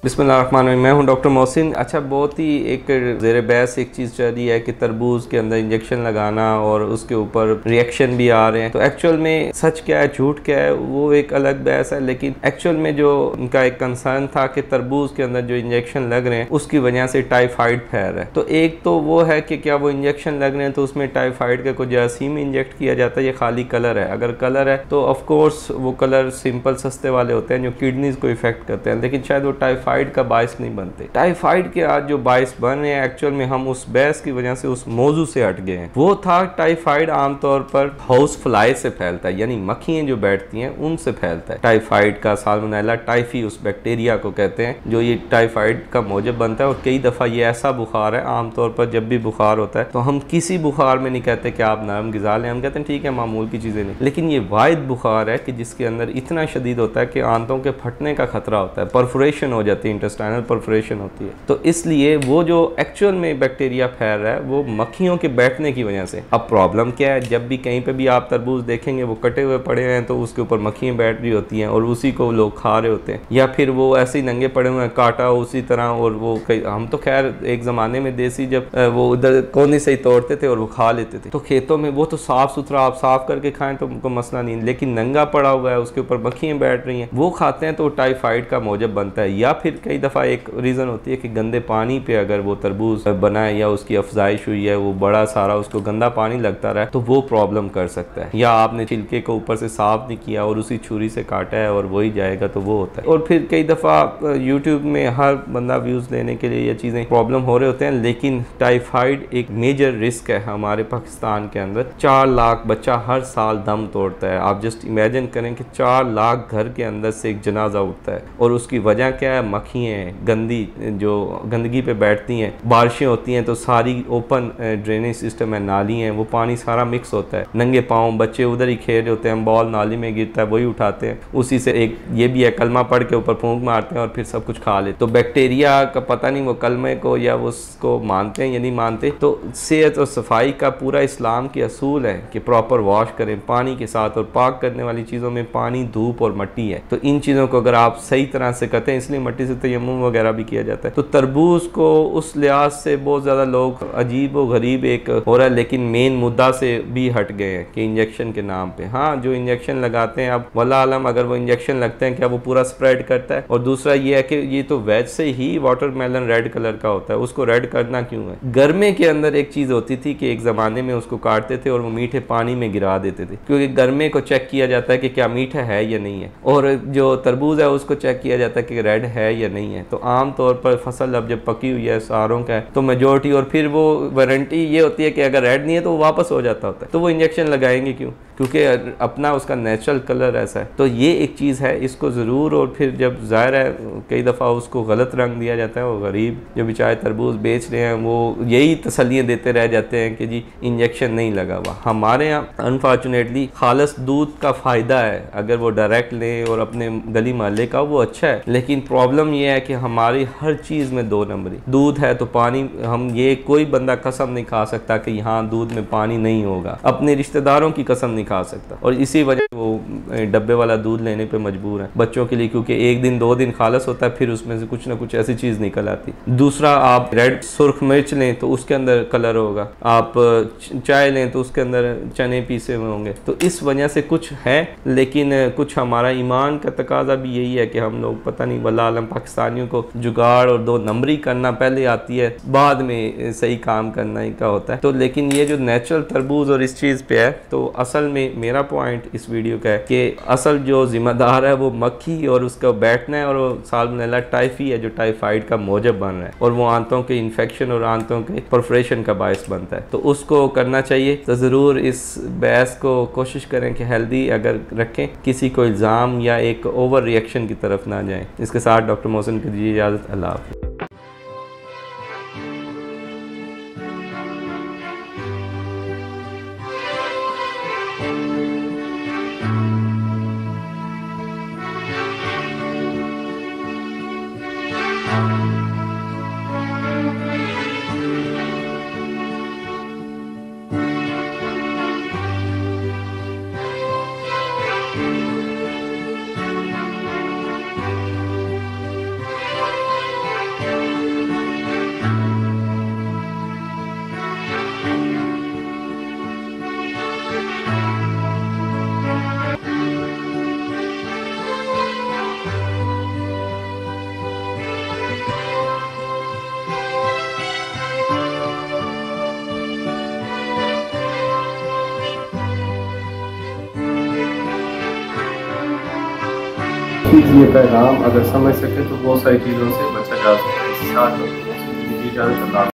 बिस्मिल्लाहिर्रहमानिर्रहीम। मैं हूं डॉक्टर मोहसिन। अच्छा, बहुत ही एक ज़ेर बहस एक चीज़ चल रही है कि तरबूज के अंदर इंजेक्शन लगाना और उसके ऊपर रिएक्शन भी आ रहे हैं। तो एक्चुअल में सच क्या है झूठ क्या है वो एक अलग बहस है, लेकिन एक्चुअल में जो उनका एक कंसर्न था कि तरबूज के अंदर जो इंजेक्शन लग रहे हैं उसकी वजह से टाइफाइड फैल रहा है। तो एक तो वो है कि क्या वो इंजेक्शन लग रहे हैं तो उसमें टाइफाइड का कोई जरासीम इंजेक्ट किया जाता है, ये खाली कलर है। अगर कलर है तो ऑफकोर्स वो कलर सिंपल सस्ते वाले होते हैं जो किडनीज को इफेक्ट करते हैं, लेकिन शायद वो टाइफाइड का बायस नहीं बनते। टाइफाइड के आज जो बायस बन रहे हैं एक्चुअल में हम उस बहस की वजह से उस मौजू से हट गए हैं। वो था टाइफाइड आमतौर पर हाउस फ्लाई से फैलता है, यानी मक्खियां जो बैठती हैं उनसे फैलता है। टाइफाइड का साल्मोनेला टाइफी उस बैक्टीरिया को कहते हैं जो ये टाइफाइड का मौजब बनता है। और कई दफ़ा ये ऐसा बुखार है, आमतौर पर जब भी बुखार होता है तो हम किसी बुखार में नहीं कहते कि आप नरम ग़िज़ा लें, हम कहते हैं ठीक है मामूल की चीज़ें नहीं। लेकिन ये वाहिद बुखार है कि जिसके अंदर इतना शदीद होता है कि आंतों के फटने का खतरा होता है, परफोरेशन हो जाती है, इंटेस्टाइनल परफोरेशन होती है। तो इसलिए वो जो एक्चुअल में बैक्टीरिया फैल रहा है वो मक्खियों के बैठने की वजह से। अब प्रॉब्लम क्या है, जब भी कहीं पे भी आप तरबूज देखेंगे वो कटे हुए पड़े हैं तो उसके ऊपर मक्खियाँ बैठ रही होती हैं और उसी को लोग खा रहे होते हैं, या फिर वो ऐसे ही नंगे पड़े हुए हैं काटा उसी तरह। और वो हम तो खैर एक ज़माने में देसी जब वो उधर कोने से ही तोड़ते थे और वो खा लेते थे, तो खेतों में वो तो साफ़ सुथरा आप साफ़ करके खाएं तो उनको मसला नहीं, लेकिन नंगा पड़ा हुआ है उसके ऊपर मक्खियाँ बैठ रही हैं वो खाते हैं तो टाइफाइड का मौजब बनता है। या फिर कई दफ़ा एक रीज़न होती है कि गंदे पानी पे अगर वो तरबूज बनाए या उसकी अफजाइश हुई है, वो बड़ा सारा उसको गंदा पानी लगता रहा है तो वो प्रॉब्लम कर सकता है। या आपने छिलके को ऊपर से साफ नहीं किया और उसी छुरी से काटा है और वही जाएगा तो वो होता है। और फिर कई दफ़ा यूट्यूब में हर बंदा व्यूज़ लेने के लिए ये चीज़ें प्रॉब्लम हो रहे होते हैं, लेकिन टाइफाइड एक मेजर रिस्क है हमारे पाकिस्तान के अंदर। 4 लाख बच्चा हर साल दम तोड़ता है। आप जस्ट इमेजिन करें कि 4 लाख घर के अंदर से एक जनाजा उठता है और उसकी वजह क्या है, मक्खियाँ गंदी जो गंदगी पे बैठती हैं, बारिशें होती हैं तो सारी ओपन ड्रेनेज सिस्टम है, नाली हैं, वो पानी सारा मिक्स होता है। नंगे पाँव बच्चे उधर ही खेल रहे होते हैं, बॉल नाली में गिरता है वही उठाते हैं, उसी से एक ये भी है कलमा पढ़ के ऊपर फूंक मारते हैं और फिर सब कुछ खा लेते। तो बैक्टीरिया का पता नहीं वो कलमे को या उसको मानते हैं या नहीं मानते। तो सेहत और सफाई का पूरा इस्लाम के असूल है कि प्रॉपर वॉश करें पानी के साथ, और पाक करने वाली चीज़ों में पानी, धूप और मिट्टी है। तो इन चीज़ों को अगर आप सही तरह से करते हैं, इसलिए मिट्टी से तयम्मुम वगैरह भी किया जाता है। तो तरबूज को उस लिहाज से बहुत ज़्यादा लोग अजीब व गरीब एक हो रहा है, लेकिन मेन मुद्दा से भी हट गए हैं कि इंजेक्शन के नाम पे। हाँ, जो इंजेक्शन लगाते हैं अब वल्लाह आलम अगर वो इंजेक्शन लगते हैं क्या वो पूरा स्प्रेड करता है। और दूसरा ये है कि ये तो वैसे ही वाटरमेलन रेड कलर का होता है, उसको रेड करना क्यों है। गर्मे के अंदर एक चीज़ होती थी कि एक ज़माने में उसको काटते थे और वो मीठे पानी में गिरा देते थे, क्योंकि गर्मे को चेक किया जाता है कि क्या मीठा है या नहीं है, और जो तरबूज है उसको चेक किया जाता है कि रेड है या नहीं है। तो आम तौर पर फसल अब जब पकी हुई है सारों का है तो मेजोरिटी, और फिर वो वारंटी ये होती है कि अगर रेड नहीं है तो वो वापस हो जाता होता है, तो वो इंजेक्शन लगाएंगे क्यों, क्योंकि अपना उसका नेचुरल कलर ऐसा है। तो ये एक चीज़ है, इसको ज़रूर। और फिर जब ज़ाहिर है कई दफ़ा उसको गलत रंग दिया जाता है, वो गरीब जो बेचारे तरबूज बेच रहे हैं वो यही तसल्लियाँ देते रह जाते हैं कि जी इंजेक्शन नहीं लगा हुआ। हमारे यहाँ अनफॉर्चुनेटली खालस दूध का फ़ायदा है, अगर वो डायरेक्ट लें और अपने गली मोहल्ले का वो अच्छा है, लेकिन प्रॉब्लम ये है कि हमारी हर चीज़ में 2 नंबरी। दूध है तो पानी, हम ये कोई बंदा कसम नहीं खा सकता कि यहाँ दूध में पानी नहीं होगा, अपने रिश्तेदारों की कसम नहीं खा सकता, और इसी वजह वो डब्बे वाला दूध लेने पे मजबूर है बच्चों के लिए, क्योंकि 1 दिन 2 दिन खालस होता है फिर उसमें से कुछ ना कुछ ऐसी चीज़ निकल आती। दूसरा, आप रेड सुर्ख मिर्च लें तो उसके अंदर कलर होगा, आप चाय लें तो उसके अंदर चने पीसे हुए होंगे। तो इस वजह से कुछ है, लेकिन कुछ हमारा ईमान का तकाजा भी यही है कि हम लोग पता नहीं वल्लाह आलम पाकिस्तानियों को जुगाड़ और 2 नंबरी करना पहले आती है, बाद में सही काम करना ही का होता है। तो लेकिन ये जो नेचुरल तरबूज और इस चीज़ पे है, तो असल में मेरा पॉइंट इस वीडियो का है कि असल जो जिम्मेदार है वो मक्खी और उसका बैठना है, और वो साल्मोनेला टाइफी है जो टाइफाइड का मौजब बन रहा है, और वो आंतों के इन्फेक्शन और आंतों के परफोरेशन का बायस बनता है। तो उसको करना चाहिए। तो ज़रूर इस बहस को कोशिश करें कि हेल्दी अगर रखें, किसी को इल्ज़ाम या एक ओवर रिएक्शन की तरफ ना जाएं। इसके साथ डॉक्टर मोहसिन की दीजिए इजाज़त। अल्लाह हाफ़िज़। चीज़ ये पैगाम अगर समझ सके तो बहुत सारी चीज़ों से बचा जा सकता है। इसी साथ